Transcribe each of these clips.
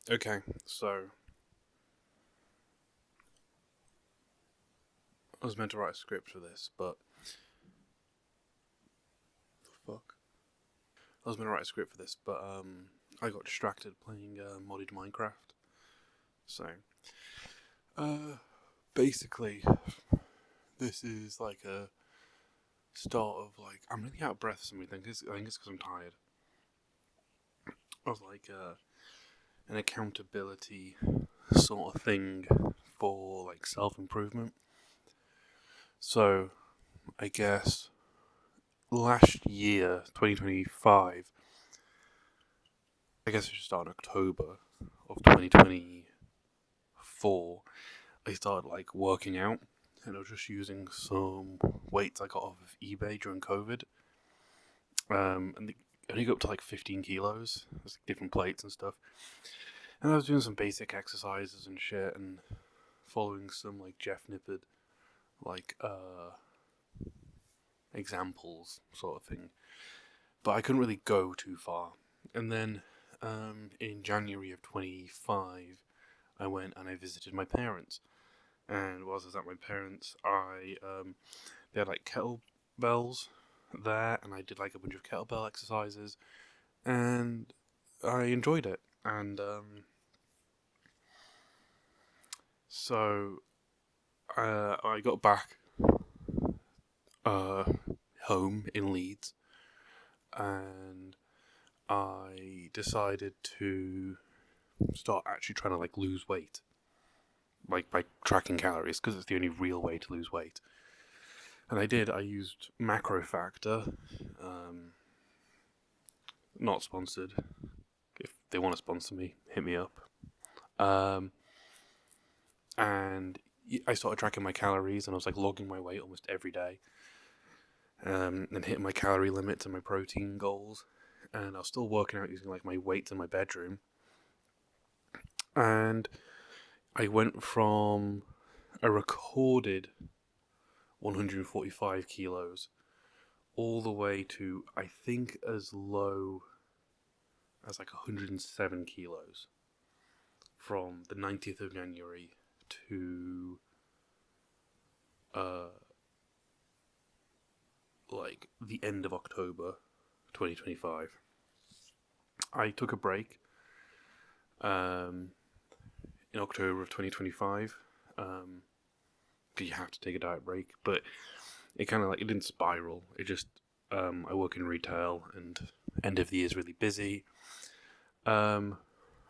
Okay, so I was meant to write a script for this, but fuck. I was meant to write a script for this, but I got distracted playing modded Minecraft. So, uh, basically, this is like a start of like I'm really out of breath or something. I think it's because I'm tired. Of like an accountability sort of thing for like self improvement. So I guess last year, 2025, I guess it should start in October of 2024, I started like working out and I was just using some weights I got off of eBay during COVID. And they only go up to like 15 kilos. There's like different plates and stuff. And I was doing some basic exercises and shit and following some like Jeff Nippard like examples sort of thing. But I couldn't really go too far. And then in January of 25, I went and I visited my parents. And whilst I was at my parents, they had like kettlebells there, and I did like a bunch of kettlebell exercises, and I enjoyed it. And so I got back uh, home in Leeds, and I decided to start actually trying to like lose weight, like by tracking calories, because it's the only real way to lose weight. And I did. I used Macro Factor. Um, not sponsored. If they want to sponsor me, hit me up. Um, and I started tracking my calories, and I was like logging my weight almost every day, and hitting my calorie limits and my protein goals. And I was still working out using like my weights in my bedroom. And I went from a recorded 145 kilos all the way to I think as low as like 107 kilos from the 90th of January to uh like the end of October 2025. I took a break um in October of 2025 because you have to take a diet break, but it kind of like it didn't spiral. It just I work in retail and end of the year is really busy. Um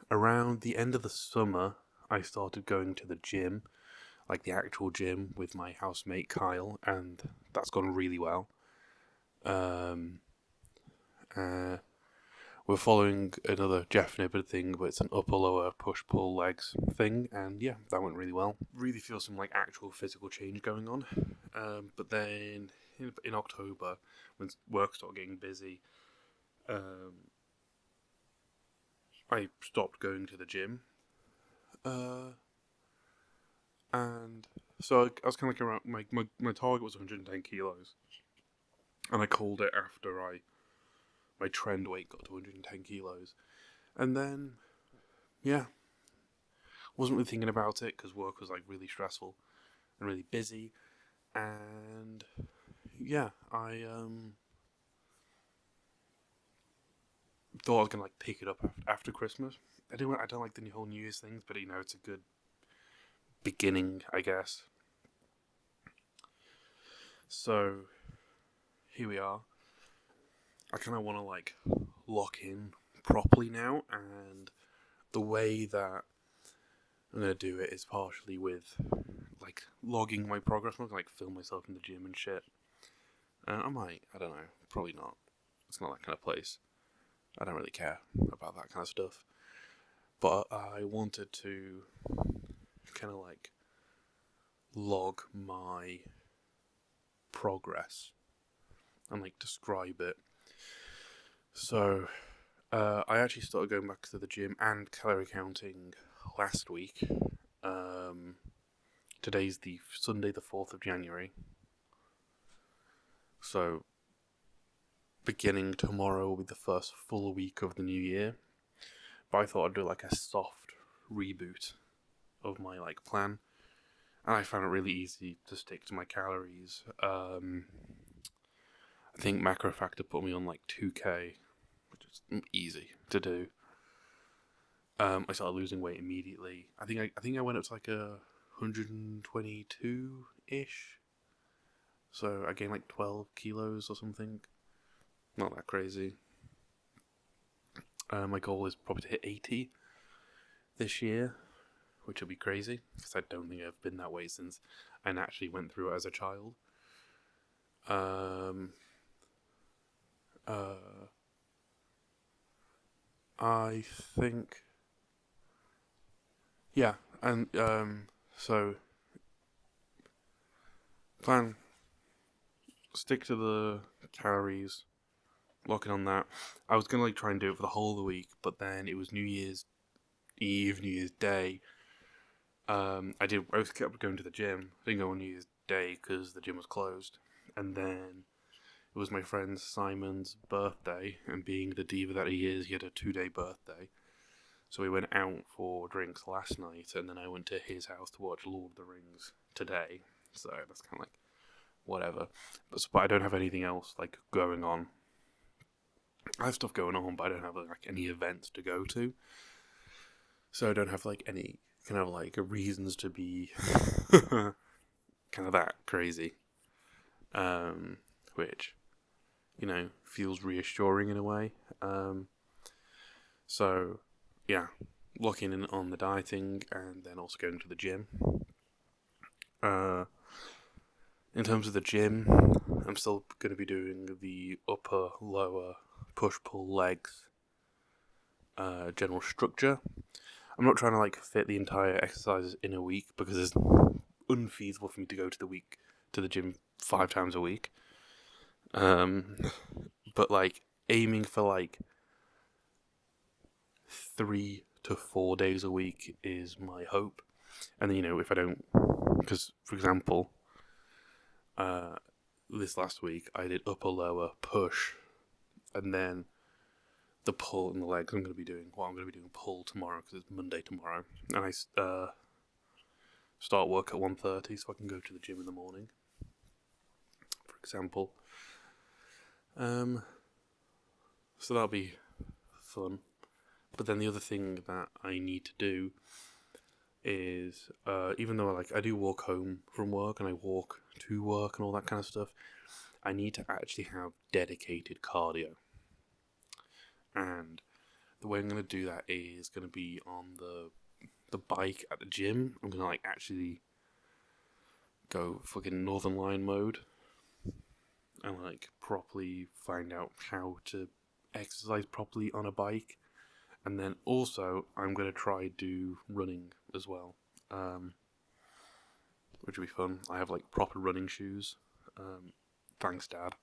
Around the end of the summer, I started going to the gym, like the actual gym with my housemate Kyle, and that's gone really well. Um, uh, we're following another Jeff Nippard thing, but it's an upper lower push pull legs thing, and yeah, that went really well. Really feel some like actual physical change going on. But then in October, when work started getting busy, um, I stopped going to the gym. Uh, And so I was kind of like around my target was 110 kilos, and I called it after my trend weight got to 110 kilos, and then yeah, wasn't really thinking about it because work was like really stressful and really busy, and yeah, I thought I was gonna like pick it up after Christmas. I don't like the whole New Year's things, but it's a good beginning, I guess. So here we are. I kind of want to like lock in properly now, and the way that I'm gonna do it is partially with like logging my progress. I'm not gonna like film myself in the gym and shit. I might, I don't know, probably not. It's not that kind of place. I don't really care about that kind of stuff. But I wanted to kind of like log my progress and like describe it. So I actually started going back to the gym and calorie counting last week. Um, Today's the Sunday, the 4th of January. So, beginning tomorrow will be the first full week of the new year. but I thought I'd do like a soft reboot of my like plan, and I found it really easy to stick to my calories. I think Macro Factor put me on like 2K, which is easy to do. I started losing weight immediately. I think I went up to like 122 ish. So I gained like 12 kilos or something. Not that crazy. My goal is probably to hit 80 this year, which will be crazy because I don't think I've been that way since I actually went through it as a child. I think, yeah, and so plan, stick to the calories, lock in on that. I was gonna like try and do it for the whole of the week, but then it was New Year's Eve, New Year's Day. I kept going to the gym. I didn't go on New Year's Day because the gym was closed, and then it was my friend Simon's birthday, and being the diva that he is, he had a 2-day birthday. So we went out for drinks last night, and then I went to his house to watch Lord of the Rings today. So that's kind of like whatever. But I don't have anything else like going on. I have stuff going on, but I don't have like any events to go to. So I don't have like any kind of like reasons to be kind of that crazy. Which, you know, feels reassuring in a way. So yeah, locking in on the dieting and then also going to the gym. In terms of the gym, I'm still going to be doing the upper, lower, push-pull legs general structure. I'm not trying to like fit the entire exercises in a week because it's unfeasible for me to go to the gym 5 times a week. But like aiming for like 3 to 4 days a week is my hope. And then, you know, if I don't, because for example, this last week I did upper, lower, push, and then the pull and the legs. I'm going to be doing pull tomorrow because it's Monday tomorrow, and I start work at 1:30 so I can go to the gym in the morning, for example. So that'll be fun. But then the other thing that I need to do is, even though I do walk home from work and I walk to work and all that kind of stuff, I need to actually have dedicated cardio. And the way I'm going to do that is going to be on the bike at the gym. I'm going to like actually go fucking Northern Line mode and like properly find out how to exercise properly on a bike. And then also I'm going to try do running as well, which will be fun. I have like proper running shoes. Thanks, Dad.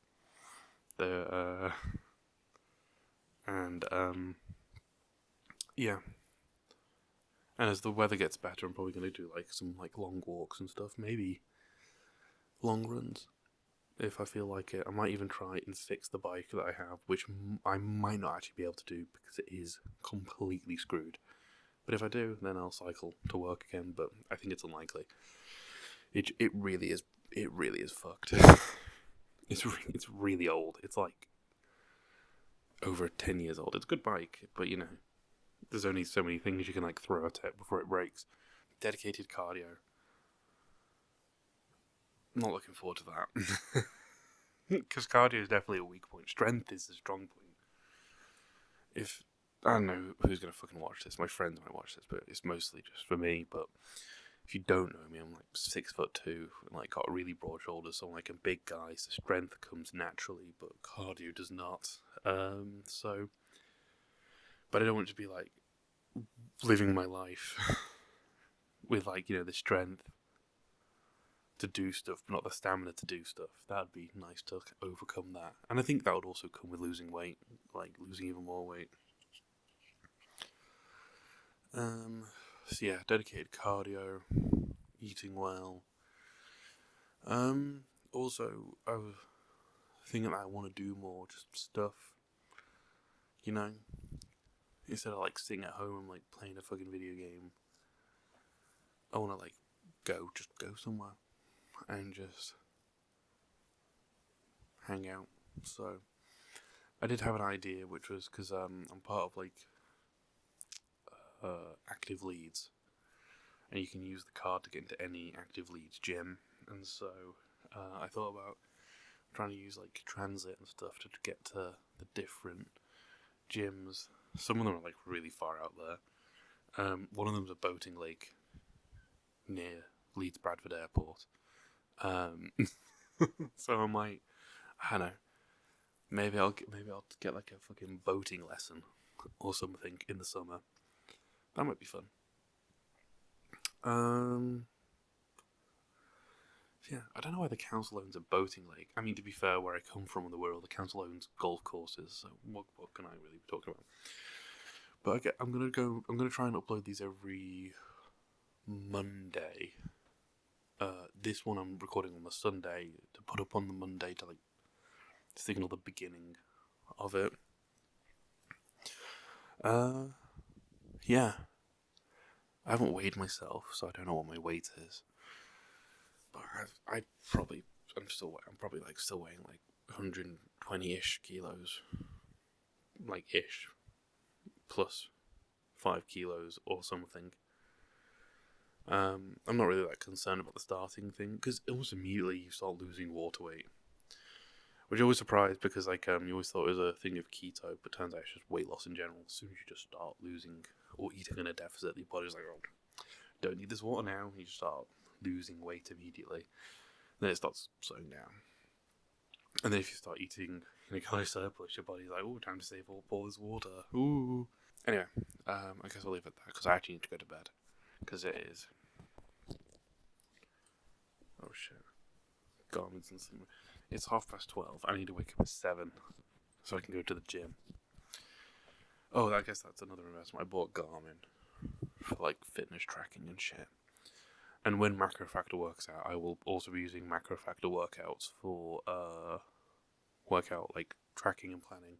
They're yeah. And as the weather gets better, I'm probably going to do like some like long walks and stuff. Maybe long runs if I feel like it. I might even try and fix the bike that I have, which I might not actually be able to do because it is completely screwed. But if I do, then I'll cycle to work again. But I think it's unlikely. It really is. It really is fucked. It's really old. It's like over 10 years old. It's a good bike, but you know, there's only so many things you can like throw at it before it breaks. Dedicated cardio. I'm not looking forward to that. Because cardio is definitely a weak point. Strength is a strong point. If I don't know who's going to fucking watch this. My friends might watch this, but it's mostly just for me. But if you don't know me, I'm like 6'2" and like got really broad shoulders, so I'm like a big guy. So strength comes naturally, but cardio does not. So, but I don't want to be like living my life with like, you know, the strength to do stuff, but not the stamina to do stuff. That'd be nice to overcome that. And I think that would also come with losing weight, like losing even more weight. So yeah, dedicated cardio, eating well. Also, I was thinking that I want to do more just stuff, you know, instead of like sitting at home like playing a fucking video game, I want to like go somewhere and just hang out. So I did have an idea, which was because I'm part of like Active Leeds, and you can use the card to get into any Active Leeds gym, and so I thought about trying to use like transit and stuff to get to the different gyms. Some of them are like really far out there. One of them's a boating lake near Leeds Bradford Airport. So I might, I don't know, maybe I'll get like a fucking boating lesson or something in the summer. That might be fun. Yeah, I don't know why the council owns a boating lake. I mean, to be fair, where I come from in the world, the council owns golf courses, so what can I really be talking about? But I'm gonna try and upload these every Monday. This one I'm recording on the Sunday to put up on the Monday to like signal the beginning of it. Yeah. I haven't weighed myself, so I don't know what my weight is. But I'm probably like still weighing like 120-ish kilos, like ish, plus 5 kilos or something. I'm not really that concerned about the starting thing, because almost immediately you start losing water weight, which I was surprised, because like you always thought it was a thing of keto, but turns out it's just weight loss in general. As soon as you just start losing or eating in a deficit, your body's like, oh, don't need this water now. You just start losing weight immediately. Then it starts slowing down. And then if you start eating in a calorie surplus, your body's like, oh, time to save all this water. Ooh. Anyway, I guess I'll leave it there, because I actually need to go to bed. Because it is... Oh, shit. Garmin's and something. It's 12:30. I need to wake up at 7 so I can go to the gym. Oh, I guess that's another investment. I bought Garmin for, like, fitness tracking and shit. And when Macrofactor works out, I will also be using Macrofactor workouts for workout like tracking and planning.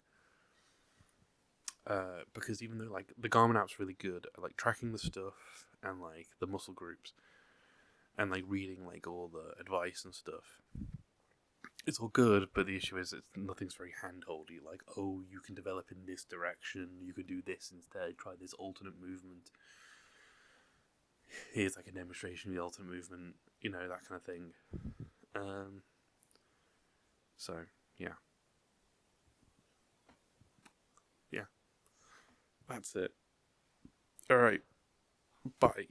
Because even though like the Garmin app's really good at like tracking the stuff and like the muscle groups and like reading like all the advice and stuff, it's all good. But the issue is nothing's very handholdy. Like, oh, you can develop in this direction. You could do this instead. Try this alternate movement. Here's like a demonstration of the alternate movement, you know, that kind of thing. So, yeah. Yeah. That's it. Alright. Bye.